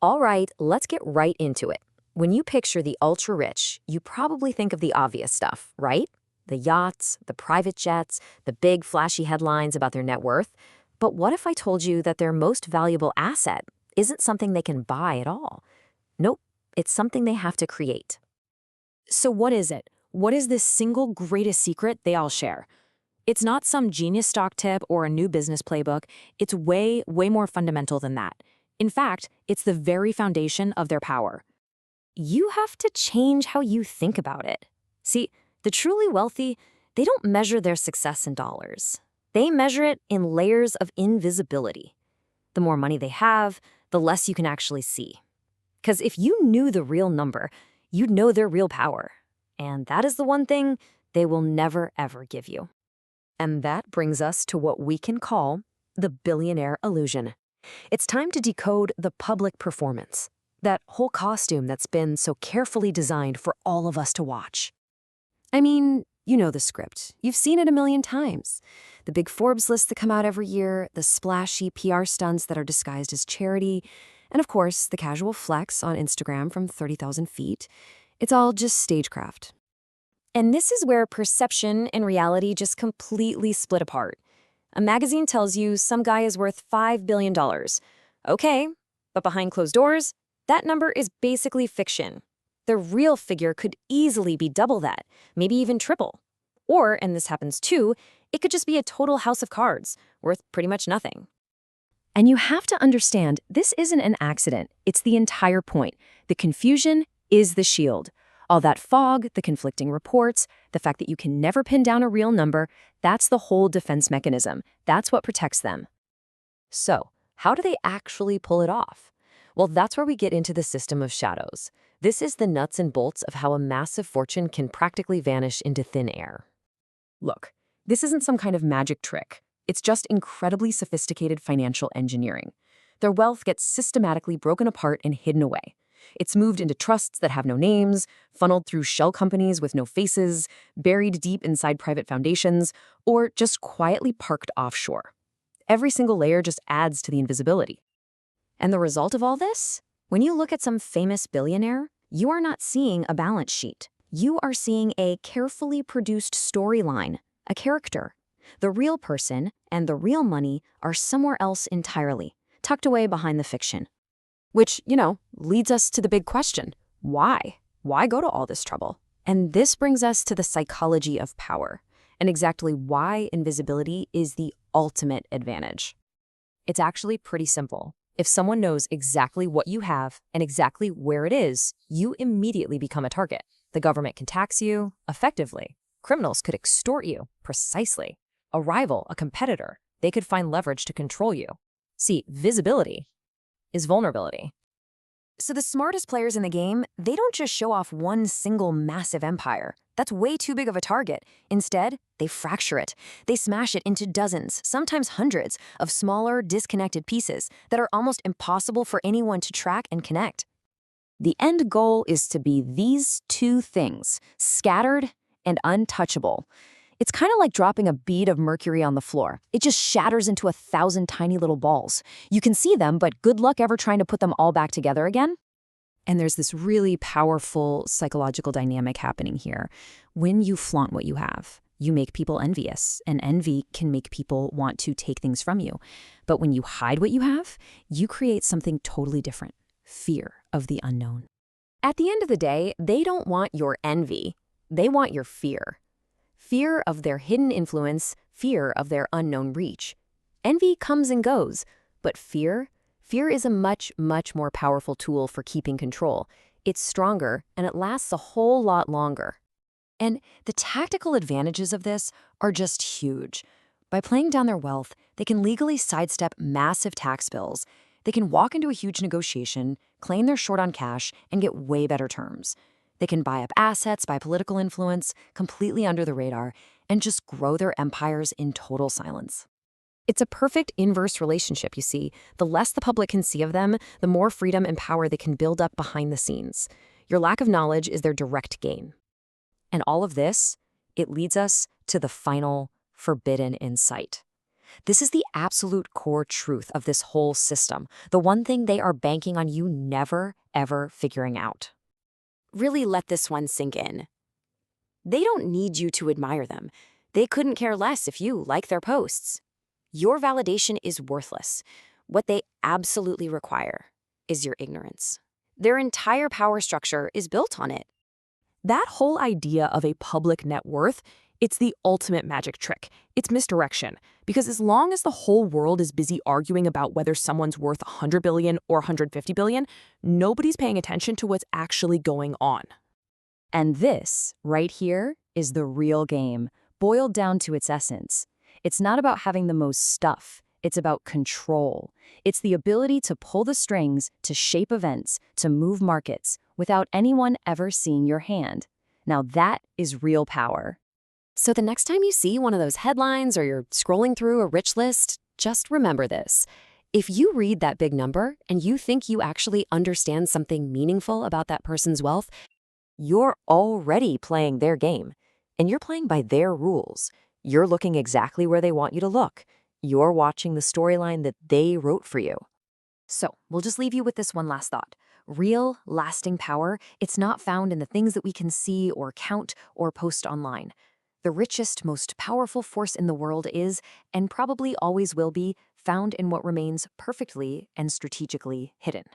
All right, let's get right into it. When you picture the ultra-rich, you probably think of the obvious stuff, right? The yachts, the private jets, the big flashy headlines about their net worth. But what if I told you that their most valuable asset isn't something they can buy at all? Nope, it's something they have to create. So what is it? What is this single greatest secret they all share? It's not some genius stock tip or a new business playbook. It's way, way more fundamental than that. In fact, it's the very foundation of their power. You have to change how you think about it. See, the truly wealthy, they don't measure their success in dollars. They measure it in layers of invisibility. The more money they have, the less you can actually see. Because if you knew the real number, you'd know their real power. And that is the one thing they will never, ever give you. And that brings us to what we can call the billionaire illusion. It's time to decode the public performance, that whole costume that's been so carefully designed for all of us to watch. I mean, you know the script. You've seen it a million times. The big Forbes lists that come out every year, the splashy PR stunts that are disguised as charity, and of course, the casual flex on Instagram from 30,000 feet. It's all just stagecraft. And this is where perception and reality just completely split apart. A magazine tells you some guy is worth $5 billion. Okay, but behind closed doors, that number is basically fiction. The real figure could easily be double that, maybe even triple. Or, and this happens too, it could just be a total house of cards, worth pretty much nothing. And you have to understand, this isn't an accident. It's the entire point. The confusion is the shield. All that fog, the conflicting reports, the fact that you can never pin down a real number, that's the whole defense mechanism. That's what protects them. So, how do they actually pull it off? Well, that's where we get into the system of shadows. This is the nuts and bolts of how a massive fortune can practically vanish into thin air. Look, this isn't some kind of magic trick. It's just incredibly sophisticated financial engineering. Their wealth gets systematically broken apart and hidden away. It's moved into trusts that have no names, funneled through shell companies with no faces, buried deep inside private foundations, or just quietly parked offshore. Every single layer just adds to the invisibility. And the result of all this? When you look at some famous billionaire, you are not seeing a balance sheet. You are seeing a carefully produced storyline, a character. The real person and the real money are somewhere else entirely, tucked away behind the fiction. Which, leads us to the big question. Why? Why go to all this trouble? And this brings us to the psychology of power, and exactly why invisibility is the ultimate advantage. It's actually pretty simple. If someone knows exactly what you have and exactly where it is, you immediately become a target. The government can tax you effectively. Criminals could extort you precisely. A rival, a competitor, they could find leverage to control you. See, visibility is vulnerability. So the smartest players in the game, they don't just show off one single massive empire. That's way too big of a target. Instead, they fracture it. They smash it into dozens, sometimes hundreds, of smaller, disconnected pieces that are almost impossible for anyone to track and connect. The end goal is to be these two things, scattered and untouchable. It's kind of like dropping a bead of mercury on the floor. It just shatters into 1,000 tiny little balls. You can see them, but good luck ever trying to put them all back together again. And there's this really powerful psychological dynamic happening here. When you flaunt what you have, you make people envious, and envy can make people want to take things from you. But when you hide what you have, you create something totally different: fear of the unknown. At the end of the day, they don't want your envy. They want your fear. Fear of their hidden influence, fear of their unknown reach. Envy comes and goes, but fear is a much, much more powerful tool for keeping control. It's stronger, and it lasts a whole lot longer. And the tactical advantages of this are just huge. By playing down their wealth, they can legally sidestep massive tax bills. They can walk into a huge negotiation, claim they're short on cash, and get way better terms. They can buy up assets by political influence, completely under the radar, and just grow their empires in total silence. It's a perfect inverse relationship, you see. The less the public can see of them, the more freedom and power they can build up behind the scenes. Your lack of knowledge is their direct gain. And all of this, it leads us to the final forbidden insight. This is the absolute core truth of this whole system, the one thing they are banking on you never, ever figuring out. Really let this one sink in. They don't need you to admire them. They couldn't care less if you like their posts. Your validation is worthless. What they absolutely require is your ignorance. Their entire power structure is built on it. That whole idea of a public net worth, it's the ultimate magic trick. It's misdirection. Because as long as the whole world is busy arguing about whether someone's worth 100 billion or 150 billion, nobody's paying attention to what's actually going on. And this, right here, is the real game, boiled down to its essence. It's not about having the most stuff. It's about control. It's the ability to pull the strings, to shape events, to move markets, without anyone ever seeing your hand. Now that is real power. So the next time you see one of those headlines or you're scrolling through a rich list, just remember this. If you read that big number and you think you actually understand something meaningful about that person's wealth, you're already playing their game. And you're playing by their rules. You're looking exactly where they want you to look. You're watching the storyline that they wrote for you. So we'll just leave you with this one last thought. Real, lasting power, it's not found in the things that we can see or count or post online. The richest, most powerful force in the world is, and probably always will be, found in what remains perfectly and strategically hidden.